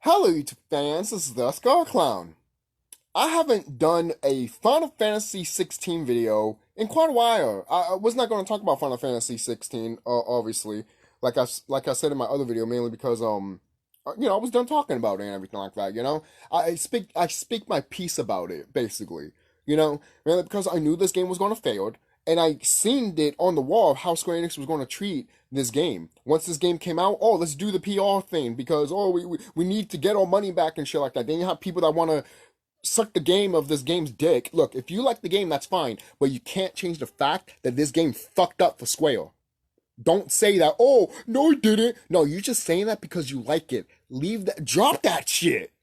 Hello, YouTube fans. This is TheSkullKlown. I haven't done a Final Fantasy 16 video in quite a while. I was not going to talk about Final Fantasy 16, obviously, like I said in my other video, mainly because I was done talking about it and everything like that. I speak my piece about it basically. Mainly because I knew this game was going to fail, and I seen it on the wall of how Square Enix was going to treat this game. Once this game came out, oh, let's do the PR thing because we need to get our money back and shit like that. Then you have people that want to suck the game of this game's dick. Look, if you like the game, that's fine, but you can't change the fact that this game fucked up for Square. Don't say that, oh, no, it didn't. No, you're just saying that because you like it. Leave that, drop that shit.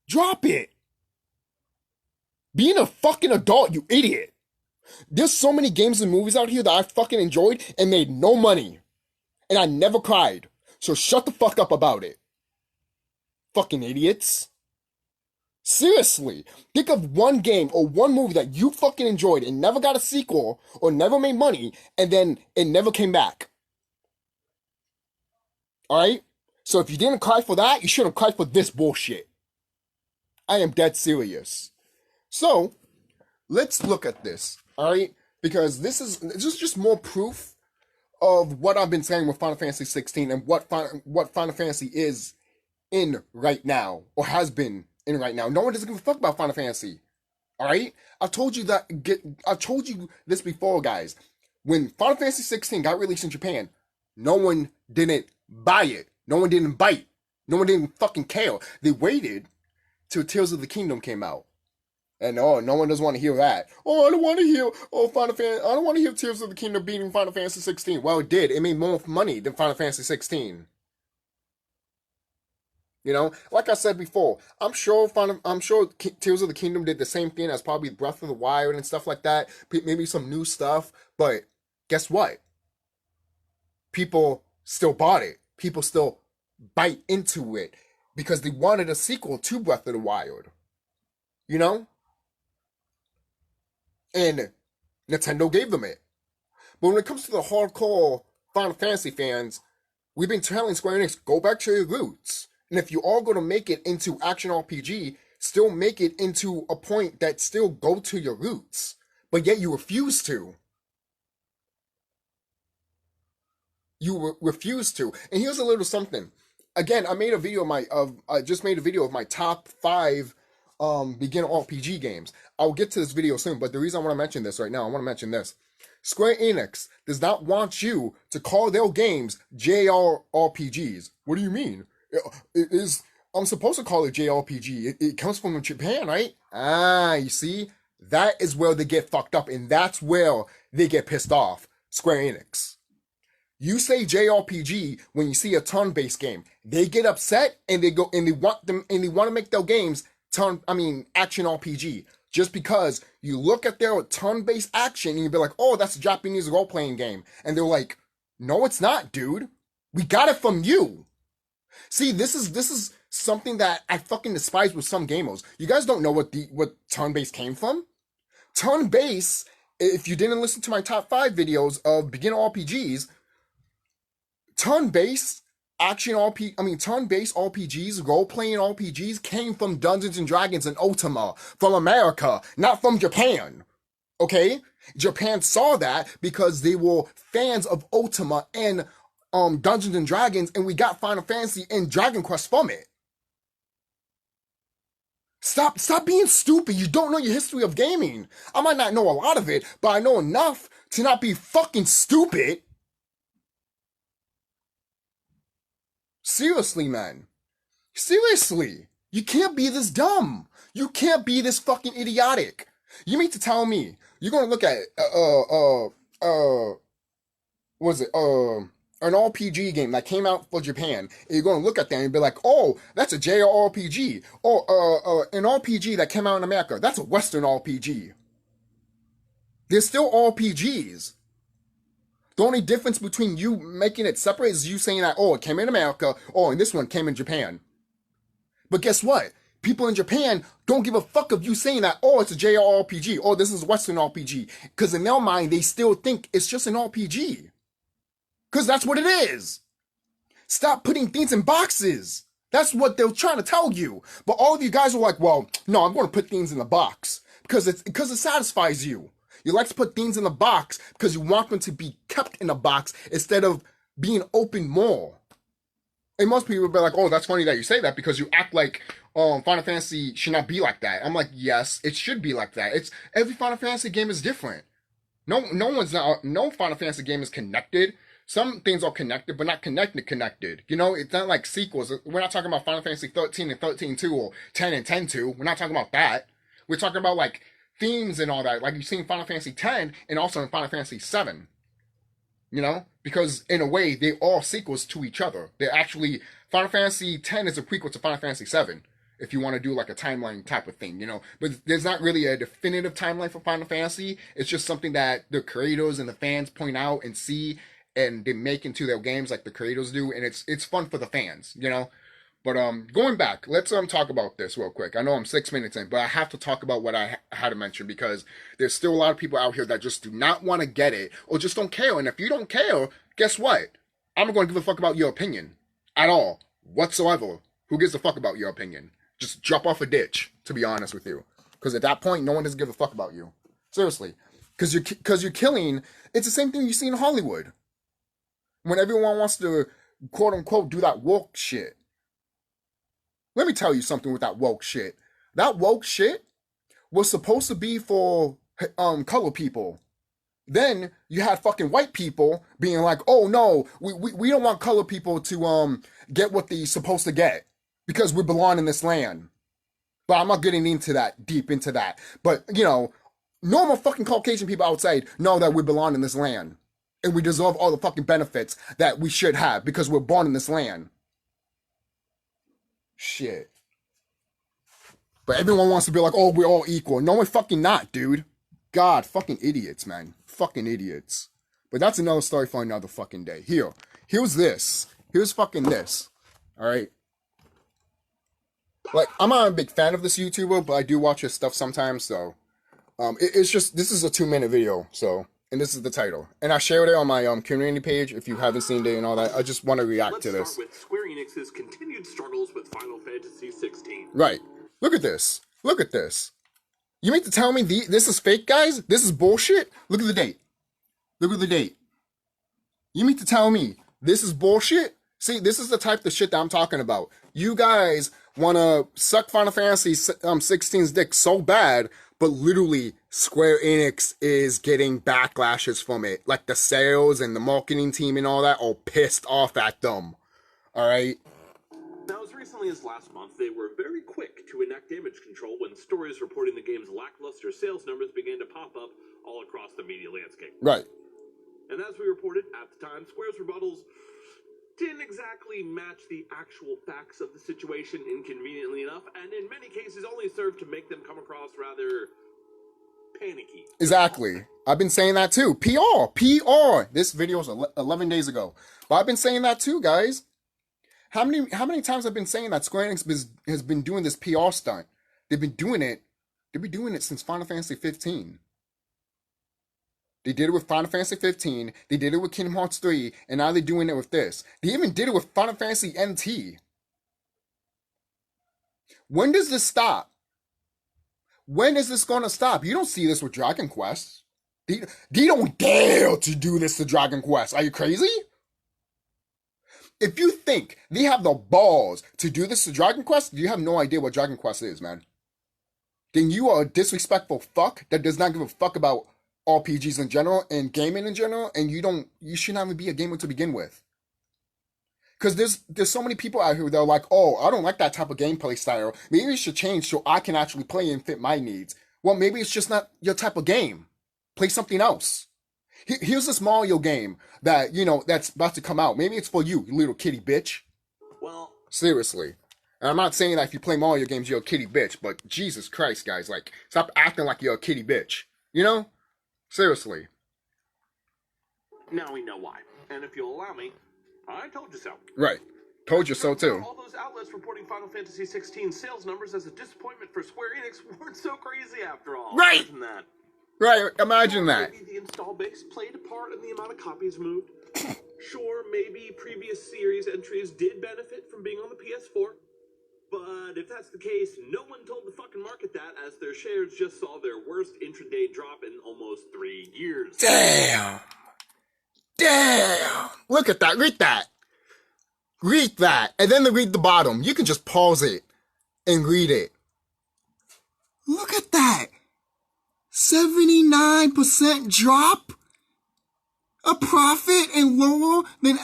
Drop it. Being a fucking adult, you idiot. There's so many games and movies out here that I fucking enjoyed and made no money. And I never cried. So shut the fuck up about it. Fucking idiots. Seriously, think of one game or one movie that you fucking enjoyed and never got a sequel or never made money and then it never came back. Alright? So if you didn't cry for that, you shouldn't cry for this bullshit. I am dead serious. So, let's look at this, alright? Because this is just more proof of what I've been saying with Final Fantasy 16 and what Final Fantasy is in right now, or has been in right now. No one doesn't give a fuck about Final Fantasy. Alright? I told you this before, guys. When Final Fantasy 16 got released in Japan, no one didn't buy it. No one didn't bite. No one didn't fucking care. They waited till Tears of the Kingdom came out. And oh, no one doesn't want to hear that. Oh, I don't want to hear I don't want to hear Tears of the Kingdom beating Final Fantasy 16. Well, it did. It made more money than Final Fantasy 16. Like I said before, I'm sure Tears of the Kingdom did the same thing as probably Breath of the Wild and stuff like that. Maybe some new stuff, but guess what? People still bought it. People still bite into it because they wanted a sequel to Breath of the Wild. And Nintendo gave them it. But when it comes to the hardcore Final Fantasy fans, we've been telling Square Enix, go back to your roots. And if you are going to make it into action RPG, still make it into a point that still go to your roots. But yet you refuse to. Refuse to. And here's a little something. Again, I just made a video of my top 5 beginner RPG games. I'll get to this video soon, but the reason I want to mention this right now, I want to mention this. Square Enix does not want you to call their games JRPGs. What do you mean? I'm supposed to call it JRPG. It comes from Japan, right? You see? That is where they get fucked up, and that's where they get pissed off. Square Enix. You say JRPG when you see a turn-based game. They get upset and they go and they want to make their games action RPG. Just because you look at their turn-based action and you be like, oh, that's a Japanese role-playing game. And they're like, no, it's not, dude. We got it from you. See, this is something that I fucking despise with some gamers. You guys don't know what turn-based came from? Turn-based, if you didn't listen to my top 5 videos of beginner RPGs, turn-based turn-based RPGs, role-playing RPGs came from Dungeons and Dragons and Ultima, from America, not from Japan. Okay? Japan saw that because they were fans of Ultima and Dungeons and Dragons, and we got Final Fantasy and Dragon Quest from it. Stop being stupid. You don't know your history of gaming. I might not know a lot of it, but I know enough to not be fucking stupid. Seriously, man. Seriously. You can't be this dumb. You can't be this fucking idiotic. You mean to tell me you're gonna look at an RPG game that came out for Japan, and you're gonna look at that and be like, oh, that's a JRPG. Or an RPG that came out in America, that's a Western RPG. They're still RPGs. The only difference between you making it separate is you saying that, oh, it came in America, oh, and this one came in Japan. But guess what? People in Japan don't give a fuck of you saying that, oh, it's a JRPG, or this is Western RPG. Because in their mind, they still think it's just an RPG. Because that's what it is. Stop putting things in boxes. That's what they're trying to tell you. But all of you guys are like, well, no, I'm going to put things in the box because it satisfies you. You like to put things in the box because you want them to be kept in a box instead of being open more. And most people will be like, oh, that's funny that you say that because you act like Final Fantasy should not be like that. I'm like, yes, it should be like that. It's every Final Fantasy game is different. No Final Fantasy game is connected. Some things are connected, but not connected. You know, it's not like sequels. We're not talking about Final Fantasy 13 and 13-2 or 10 and 10-2. We're not talking about that. We're talking about like themes and all that. Like you've seen Final Fantasy 10 and also in Final Fantasy 7. You know? Because in a way, they're all sequels to each other. They're actually, Final Fantasy 10 is a prequel to Final Fantasy 7. If you want to do like a timeline type of thing, you know. But there's not really a definitive timeline for Final Fantasy. It's just something that the creators and the fans point out and see and they make into their games like the creators do. And it's fun for the fans, you know. But going back, let's talk about this real quick. I know I'm 6 minutes in, but I have to talk about what I had to mention because there's still a lot of people out here that just do not want to get it or just don't care. And if you don't care, guess what? I'm not going to give a fuck about your opinion at all, whatsoever. Who gives a fuck about your opinion? Just drop off a ditch, to be honest with you. Because at that point, no one doesn't give a fuck about you. Seriously. Because you're killing. It's the same thing you see in Hollywood. When everyone wants to, quote unquote, do that woke shit. Let me tell you something with that woke shit. That woke shit was supposed to be for color people. Then you had fucking white people being like, oh no, we don't want color people to get what they're supposed to get because we belong in this land. But I'm not getting into that, deep into that. But, you know, normal fucking Caucasian people outside know that we belong in this land. And we deserve all the fucking benefits that we should have because we're born in this land. Shit. But everyone wants to be like, oh, we're all equal. No, we're fucking not, dude. God, fucking idiots, man. Fucking idiots. But that's another story for another fucking day. Here's this. Here's fucking this. Alright? Like, I'm not a big fan of this YouTuber, but I do watch his stuff sometimes, so. It's just, this is a 2-minute video, so. And this is the title. And I shared it on my community page if you haven't seen it and all that. I just want to react to this. Let's start with Square Enix's continued struggles with Final Fantasy 16. Right. Look at this. Look at this. You mean to tell me this is fake, guys? This is bullshit? Look at the date. Look at the date. You mean to tell me this is bullshit? See, this is the type of shit that I'm talking about. You guys want to suck Final Fantasy 16's dick so bad, but literally Square Enix is getting backlashes from it. Like the sales and the marketing team and all that are pissed off at them. Alright? Now, as recently as last month, they were very quick to enact damage control when stories reporting the game's lackluster sales numbers began to pop up all across the media landscape. Right. And as we reported at the time, Square's rebuttals didn't exactly match the actual facts of the situation inconveniently enough, and in many cases only served to make them come across rather panicky. Exactly. I've been saying that too. PR. This video was 11 days ago. But I've been saying that too, guys. How many times I've been saying that Square Enix has been doing this PR stunt? They've been doing it since Final Fantasy 15. They did it with Final Fantasy 15, they did it with Kingdom Hearts 3, and now they're doing it with this. They even did it with Final Fantasy NT. When does this stop? When is this gonna stop? You don't see this with Dragon Quest. They don't dare to do this to Dragon Quest. Are you crazy? If you think they have the balls to do this to Dragon Quest, you have no idea what Dragon Quest is, man. Then you are a disrespectful fuck that does not give a fuck about RPGs in general and gaming in general, and you should not even be a gamer to begin with. Because there's so many people out here that are like, oh, I don't like that type of gameplay style. Maybe it should change so I can actually play and fit my needs. Well, maybe it's just not your type of game. Play something else. Here's this Mario game that, you know, that's about to come out. Maybe it's for you, you little kitty bitch. Well, seriously. And I'm not saying that if you play Mario games, you're a kitty bitch, but Jesus Christ, guys, like, stop acting like you're a kitty bitch. You know? Seriously. Now we know why. And if you'll allow me, I told you so. Right. Told you so, too. All those outlets reporting Final Fantasy 16 sales numbers as a disappointment for Square Enix weren't so crazy after all. Right! Imagine that. Right, imagine that. Maybe the install base played a part in the amount of copies moved. Sure, maybe previous series entries did benefit from being on the PS4. But if that's the case, no one told the fucking market that, as their shares just saw their worst intraday drop in almost 3 years. Damn. Damn. Look at that. Read that. Read that. And then read the bottom. You can just pause it and read it. Look at that. 79% drop? A profit and lower than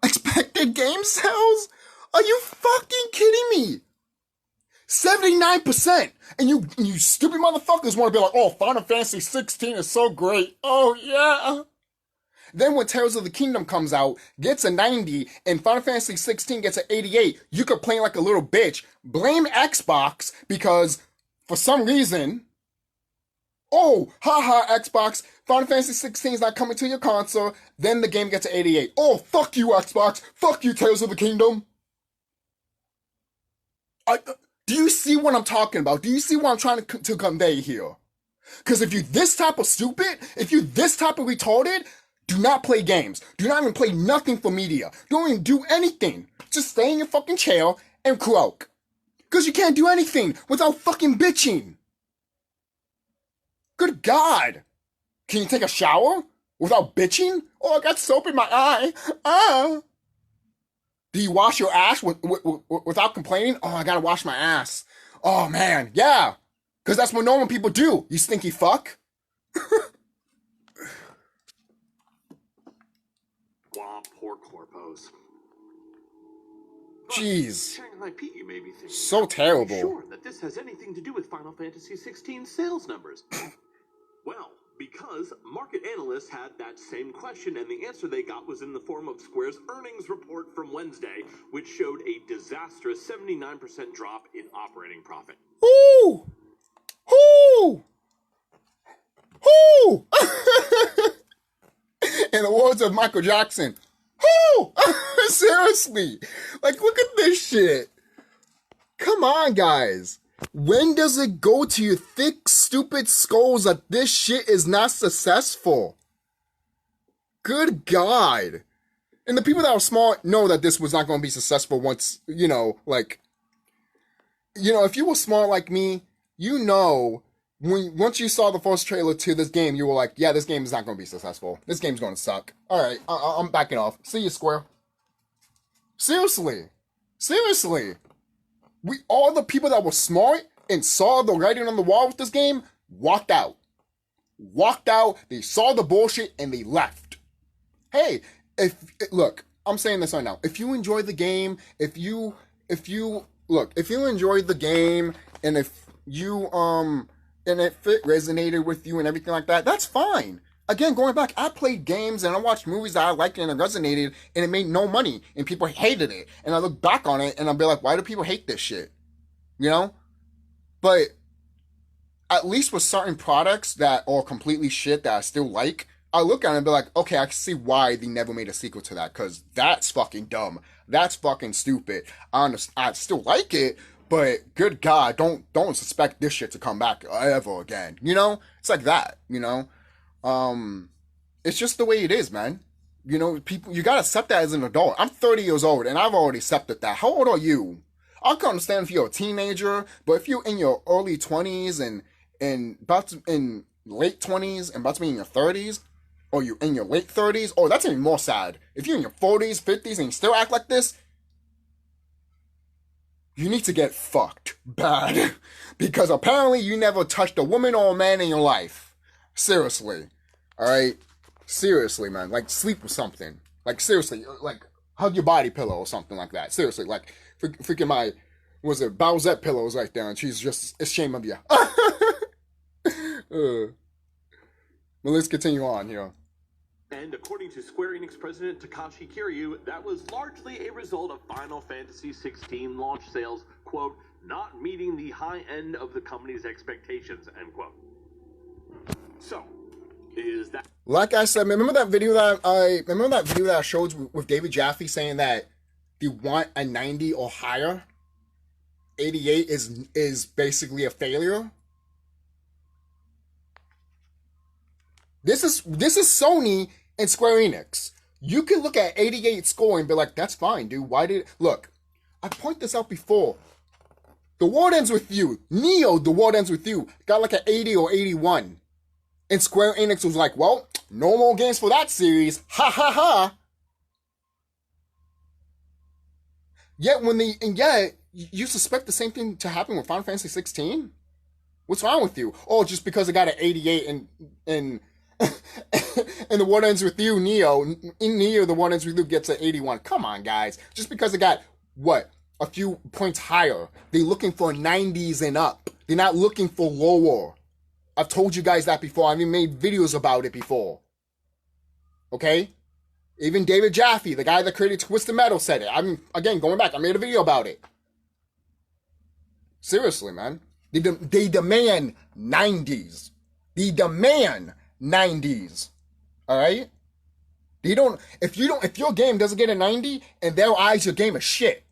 expected game sales? Are you fucking kidding me? 79%. And you stupid motherfuckers want to be like, oh, Final Fantasy 16 is so great. Oh, yeah. Then when Tears of the Kingdom comes out, gets a 90, and Final Fantasy 16 gets an 88, you complain like a little bitch. Blame Xbox because, for some reason, oh, haha, Xbox, Final Fantasy 16 is not coming to your console, then the game gets an 88. Oh, fuck you, Xbox. Fuck you, Tears of the Kingdom. Do you see what I'm talking about? Do you see what I'm trying to convey here? Because if you're this type of stupid, if you're this type of retarded, do not play games. Do not even play nothing for media. Don't even do anything. Just stay in your fucking chair and croak. Because you can't do anything without fucking bitching. Good God. Can you take a shower without bitching? Oh, I got soap in my eye. Do you wash your ass without complaining? Oh, I gotta wash my ass. Oh, man. Yeah. Because that's what normal people do, you stinky fuck. Wow, poor corpos. Jeez. Shanghai Pete, you may be thinking, so terrible. Sure that this has anything to do with Final Fantasy 16 sales numbers. Well, because market analysts had that same question, and the answer they got was in the form of Square's earnings report from Wednesday, which showed a disastrous 79% drop in operating profit. Ooh! Ooh! Ooh! In the words of Michael Jackson, whoo! Seriously. Like, look at this shit. Come on, guys. When does it go to your thick, stupid skulls that this shit is not successful? Good God. And the people that are smart know that this was not going to be successful once, if you were smart like me, once you saw the first trailer to this game, you were like, yeah, this game is not going to be successful. This game's going to suck. All right, I'm backing off. See you, Square. Seriously. All the people that were smart and saw the writing on the wall with this game walked out. They saw the bullshit and they left. Hey, look, I'm saying this right now. If you enjoy the game, if you enjoyed the game and if you and it resonated with you and everything like that, that's fine. Again, going back, I played games and I watched movies that I liked and it resonated and it made no money and people hated it. And I look back on it and I'll be like, why do people hate this shit? But at least with certain products that are completely shit that I still like, I look at it and be like, okay, I can see why they never made a sequel to that, because that's fucking dumb. That's fucking stupid. I still like it, but good God, don't suspect this shit to come back ever again. It's like that, It's just the way it is, man. People, you gotta accept that as an adult. I'm 30 years old and I've already accepted that. How old are you? I can understand if you're a teenager, but if you're in your early 20s and in late 20s and about to be in your 30s, or you're in your late 30s, oh, that's even more sad. If you're in your 40s, 50s, and you still act like this, you need to get fucked bad. Because apparently you never touched a woman or a man in your life. Seriously. Alright? Seriously, man. Like, sleep with something. Like, seriously. Like, hug your body pillow or something like that. Seriously. Like, freaking my, Bowsette pillows right there, and she's just ashamed of you. But let's continue on here. And according to Square Enix president Takashi Kiryu, that was largely a result of Final Fantasy 16 launch sales, quote, not meeting the high end of the company's expectations, end quote. So, is that... Like I said, remember that video that I showed with David Jaffe saying that you want a 90 or higher? 88 is basically a failure? This is Sony and Square Enix. You can look at 88 score and be like, that's fine, dude. Look, I point this out before. The World Ends With You. Neo, The World Ends With You, got like an 80 or 81. And Square Enix was like, well, no more games for that series. Ha ha ha. Yet you suspect the same thing to happen with Final Fantasy 16? What's wrong with you? Oh, just because it got an 88 and The World Ends With You, Neo. In Neo, The World Ends With You gets an 81. Come on, guys. Just because it got, what, a few points higher. They're looking for 90s and up. They're not looking for lower. I've told you guys that before. I've even made videos about it before. Okay? Even David Jaffe, the guy that created Twisted Metal, said it. Again, going back, I made a video about it. Seriously, man. They demand 90s. They demand 90s. Alright? If your game doesn't get a 90, in their eyes, your game is shit.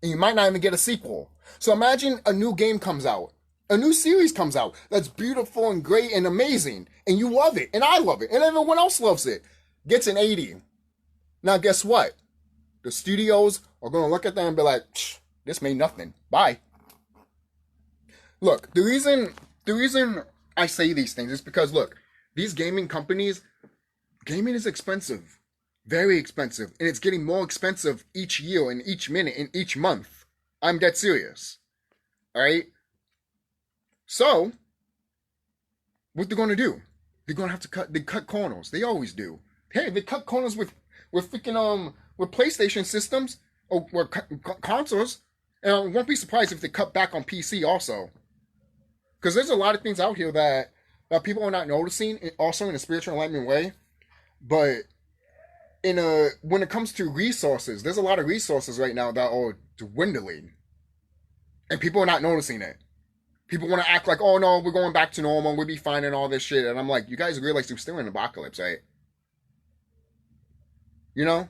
And you might not even get a sequel. So imagine a new game comes out. A new series comes out that's beautiful and great and amazing. And you love it. And I love it. And everyone else loves it. Gets an 80. Now, guess what? The studios are going to look at them and be like, this made nothing. Bye. Look, the reason I say these things is because, look, these gaming companies, gaming is expensive. Very expensive. And it's getting more expensive each year and each minute and each month. I'm dead serious. Alright? So, what they're going to do? They're going to have to cut corners. They always do. Hey, they cut corners with freaking, with PlayStation systems or consoles. And I won't be surprised if they cut back on PC also. Because there's a lot of things out here that people are not noticing, also in a spiritual enlightenment way. But when it comes to resources, there's a lot of resources right now that are dwindling. And people are not noticing it. People want to act like, oh no, we're going back to normal, we'll be fine and all this shit. And I'm like, you guys realize we're still in an apocalypse, right? You know?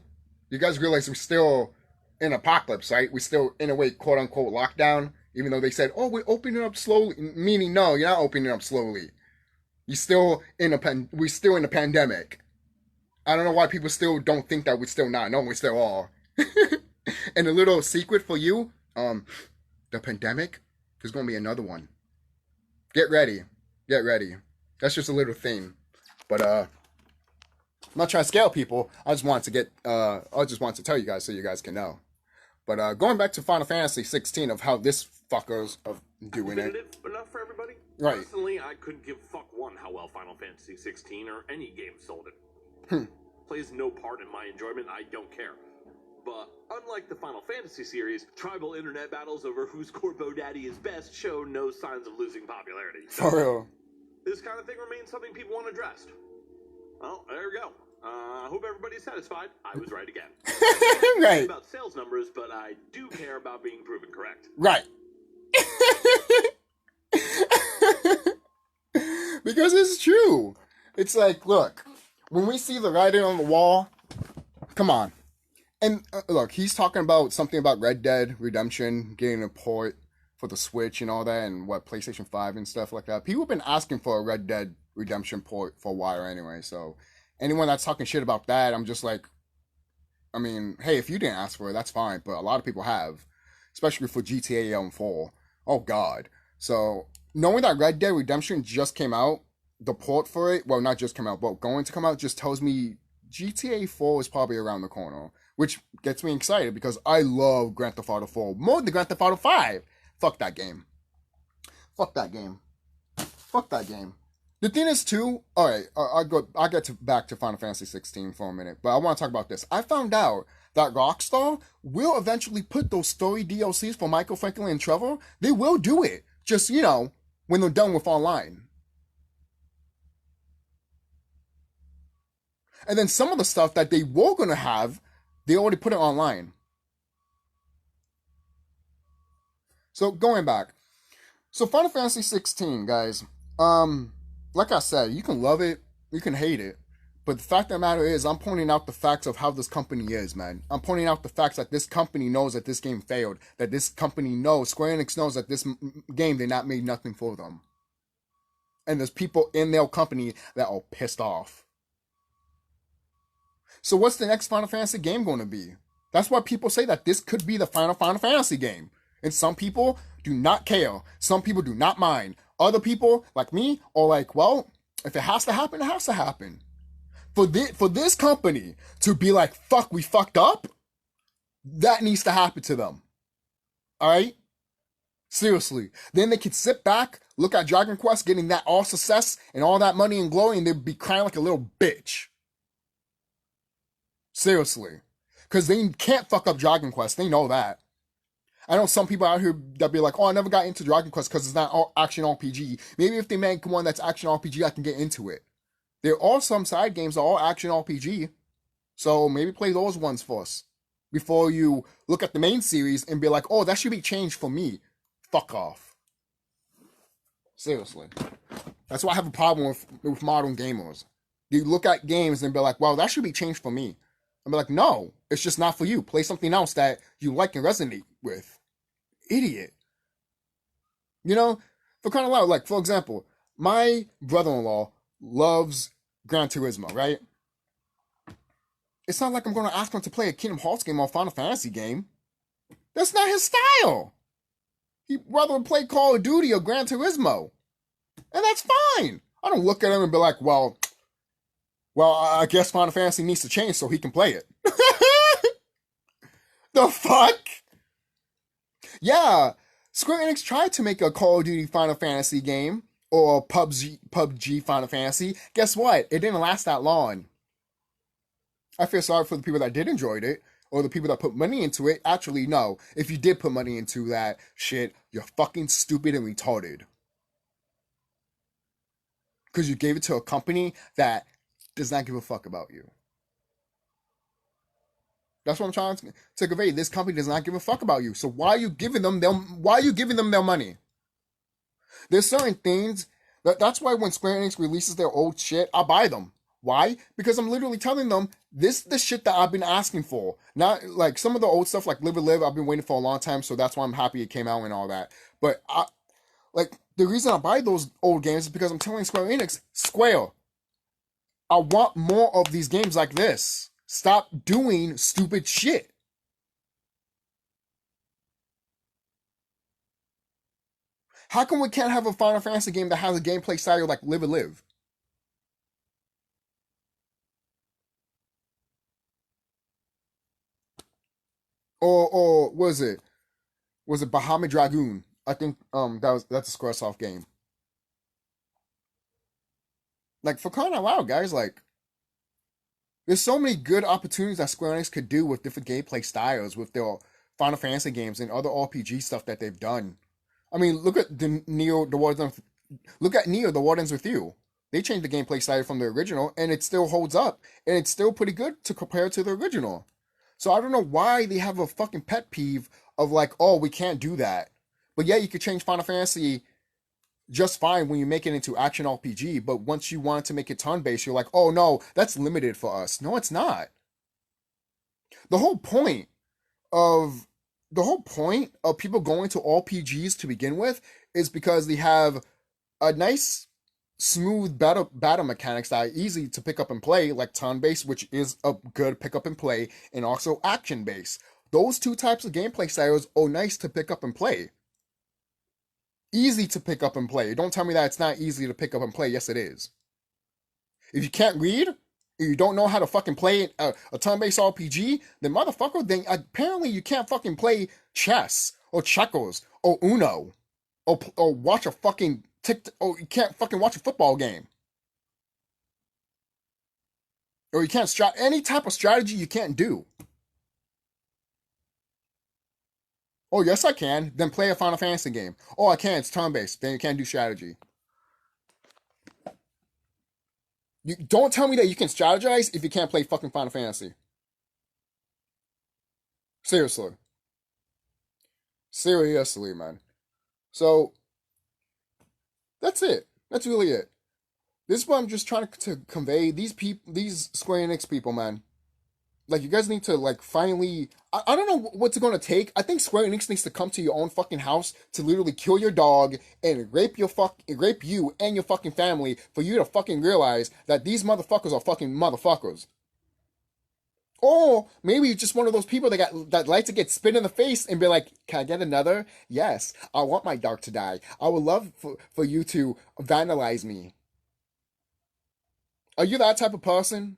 You guys realize we're still in apocalypse, right? We're still, in a way, quote unquote, lockdown. Even though they said, oh, we're opening up slowly. Meaning, no, you're not opening up slowly. We're still in a pandemic. I don't know why people still don't think that we're still not. No, we still are. And a little secret for you, the pandemic, there's going to be another one. Get ready. Get ready. That's just a little thing. But, I'm not trying to scale people. I just want to tell you guys so you guys can know. But going back to Final Fantasy 16 of how this fuckers are doing it. Enough for everybody? Right. Personally, I couldn't give fuck one how well Final Fantasy 16 or any game sold it. Plays no part in my enjoyment, I don't care. But unlike the Final Fantasy series, tribal internet battles over whose Corpo Daddy is best show no signs of losing popularity. For real. This kind of thing remains something people want addressed. Well, there we go. I hope everybody's satisfied. I was right again. Right. About sales numbers, but I do care about being proven correct. Right. Because it's true. It's like, look, when we see the writing on the wall, come on. And look, he's talking about something about Red Dead Redemption getting a port for the Switch and all that, and what, PlayStation 5 and stuff like that. People have been asking for a Red Dead Redemption port for a while anyway, so anyone that's talking shit about that, I'm just like, I mean, hey, if you didn't ask for it, that's fine, but a lot of people have, especially for GTA 4. Oh, God. So, knowing that Red Dead Redemption just came out, the port for it, well, not just came out, but going to come out, just tells me GTA 4 is probably around the corner, which gets me excited because I love Grand Theft Auto 4 more than Grand Theft Auto 5. Fuck that game. Fuck that game. Fuck that game. The thing is, too, alright, I'll get back to Final Fantasy 16 for a minute, but I want to talk about this. I found out that Rockstar will eventually put those story DLCs for Michael, Franklin, and Trevor. They will do it. Just, you know, when they're done with online. And then some of the stuff that they were going to have, they already put it online. So, going back. So, Final Fantasy 16, guys. Like I said, you can love it, you can hate it. But the fact of the matter is, I'm pointing out the facts of how this company is, man. I'm pointing out the facts that this company knows that this game failed. That this company knows, Square Enix knows that this game did not make nothing for them. And there's people in their company that are pissed off. So what's the next Final Fantasy game going to be? That's why people say that this could be the final Final Fantasy game. And some people do not care. Some people do not mind. Other people, like me, are like, well, if it has to happen, it has to happen. For this company to be like, fuck, we fucked up, that needs to happen to them. Alright? Seriously. Then they could sit back, look at Dragon Quest getting that all success and all that money and glory, and they'd be crying like a little bitch. Seriously. Because they can't fuck up Dragon Quest. They know that. I know some people out here that be like, oh, I never got into Dragon Quest because it's not action RPG. Maybe if they make one that's action RPG, I can get into it. There are some side games that are action RPG. So maybe play those ones first. Before you look at the main series and be like, oh, that should be changed for me. Fuck off. Seriously. That's why I have a problem with modern gamers. You look at games and be like, well, that should be changed for me. I'm like, no, it's just not for you. Play something else that you like and resonate with. Idiot. You know, for kind of loud, like, for example, my brother-in-law loves Gran Turismo, right? It's not like I'm going to ask him to play a Kingdom Hearts game or Final Fantasy game. That's not his style. He'd rather play Call of Duty or Gran Turismo. And that's fine. I don't look at him and be like, well, I guess Final Fantasy needs to change so he can play it. The fuck? Yeah, Square Enix tried to make a Call of Duty Final Fantasy game, or PUBG Final Fantasy. Guess what? It didn't last that long. I feel sorry for the people that did enjoy it, or the people that put money into it. Actually, no. If you did put money into that shit, you're fucking stupid and retarded. Because you gave it to a company that does not give a fuck about you. That's what I'm trying to convey. This company does not give a fuck about you. So why are you giving them their money? There's certain things that's why when Square Enix releases their old shit, I buy them. Why? Because I'm literally telling them this is the shit that I've been asking for. Not like some of the old stuff like Live and Live, I've been waiting for a long time, so that's why I'm happy it came out and all that. But the reason I buy those old games is because I'm telling Square Enix, Square, I want more of these games like this. Stop doing stupid shit. How come we can't have a Final Fantasy game that has a gameplay style like Live and Live? Or was it Bahamut Dragoon? I think that's a Squaresoft game. Like, for crying out loud, guys, like, there's so many good opportunities that Square Enix could do with different gameplay styles with their Final Fantasy games and other RPG stuff that they've done. I mean, look at Neo, the Wardens with You. They changed the gameplay style from the original, and it still holds up, and it's still pretty good to compare to the original. So I don't know why they have a fucking pet peeve of like, oh, we can't do that. But yeah, you could change Final Fantasy just fine when you make it into action RPG, but once you want to make it turn-based, you're like, oh no, that's limited for us. No, it's not. The whole point of people going to RPGs to begin with is because they have a nice, smooth battle mechanics that are easy to pick up and play, like turn-based, which is a good pick up and play, and also action-based. Those two types of gameplay styles are nice to pick up and play. Easy to pick up and play. Don't tell me that it's not easy to pick up and play. Yes, it is. If you can't read, or you don't know how to fucking play a turn-based RPG, then motherfucker, then apparently you can't fucking play chess, or checkers, or Uno, or watch a fucking or you can't fucking watch a football game. Or you can't any type of strategy you can't do. Oh, yes, I can. Then play a Final Fantasy game. Oh, I can. It's turn-based. Then you can't do strategy. You don't tell me that you can strategize if you can't play fucking Final Fantasy. Seriously. Seriously, man. So, that's it. That's really it. This is what I'm just trying to convey. These Square Enix people, man. Like, you guys need to, like, finally... I don't know what's it going to take. I think Square Enix needs to come to your own fucking house to literally kill your dog and rape you and your fucking family for you to fucking realize that these motherfuckers are fucking motherfuckers. Or maybe you're just one of those people that like to get spit in the face and be like, "Can I get another?" Yes, I want my dog to die. I would love for you to vandalize me. Are you that type of person?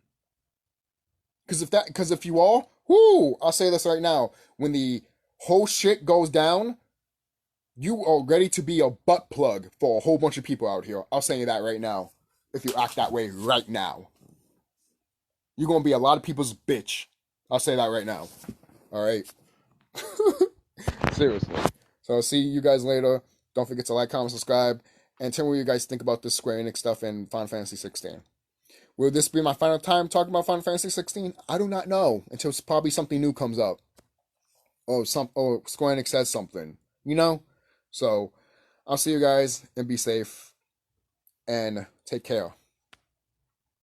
Because if you are, whoo, I'll say this right now: when the whole shit goes down, you are ready to be a butt plug for a whole bunch of people out here. I'll say that right now. If you act that way right now, you're gonna be a lot of people's bitch. I'll say that right now. All right. Seriously. So I'll see you guys later. Don't forget to like, comment, subscribe, and tell me what you guys think about this Square Enix stuff in Final Fantasy 16. Will this be my final time talking about Final Fantasy 16? I do not know until probably something new comes up, or Square Enix says something. You know. So I'll see you guys and be safe and take care.